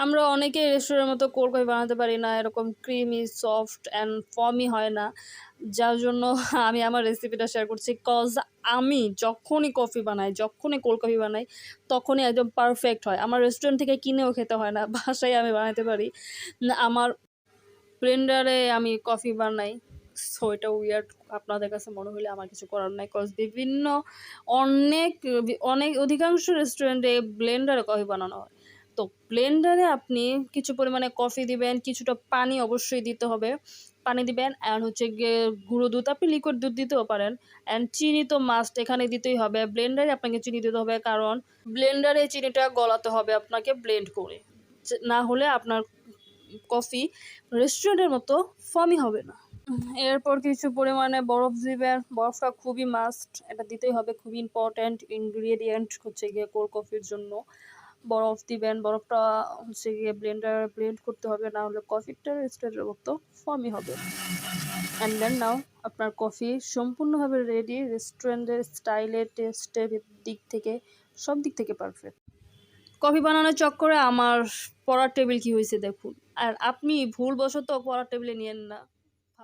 আমরা অনেকেই রেস্টুরেন্টের মতো কোল্ড কফি বানাতে পারি না। এরকম ক্রিমি, সফট অ্যান্ড ফমি হয় না। যার জন্য আমি আমার রেসিপিটা শেয়ার করছি। আমি যখনই কফি বানাই, যখনই কোল্ড কফি বানাই, তখনই একদম পারফেক্ট হয়। আমার রেস্টুরেন্ট থেকে কিনেও খেতে হয় না। বাসায় আমি বানাতে পারি। আমার ব্লেন্ডারে আমি কফি বানাই। সো এটা উইয়ার্ড আপনাদের কাছে মনে হলে আমার কিছু করার নাই। বিভিন্ন অনেক অনেক অধিকাংশ রেস্টুরেন্টে ব্লেন্ডারে কফি বানানো হয়। তো ব্লেন্ডারে আপনি কিছু পরিমাণে কফি দিবেন, কিছুটা পানি অবশ্যই দিতে হবে। পানি দিবেন অ্যান্ড হচ্ছে গিয়ে গুঁড়ো দুধ, আপনি লিকুইড দুধ দিতেও পারেন। অ্যান্ড চিনি তো মাস্ট এখানে দিতেই হবে। ব্লেন্ডারে আপনাকে চিনি দিতে হবে, কারণ ব্লেন্ডারে চিনিটা গলাতে হবে আপনাকে ব্লেন্ড করে। না হলে আপনার কফি রেস্টুরেন্টের মতো ফমি হবে না। এরপর কিছু পরিমাণে বরফ দিবেন। বরফটা খুবই মাস্ট, এটা দিতেই হবে, খুবই ইম্পর্ট্যান্ট ইনগ্রিডিয়েন্ট হচ্ছে গিয়ে কোল্ড কফির জন্য। বরফ দিবেন, বরফটা হচ্ছে গিয়ে ব্লেন্ডারে ব্লেন্ড করতে হবে, না হলে কফিটা রেস্টুরেন্টের মতো ফমি হবে। অ্যান্ড দেন নাও আপনার কফি সম্পূর্ণভাবে রেডি। রেস্টুরেন্টের স্টাইলে, টেস্টের দিক থেকে, সব দিক থেকে পারফেক্ট। কফি বানানোর চক্করে আমার পড়ার টেবিল কী হয়েছে দেখুন। আর আপনি ভুলবশত পড়ার টেবিলে নিয়েন না।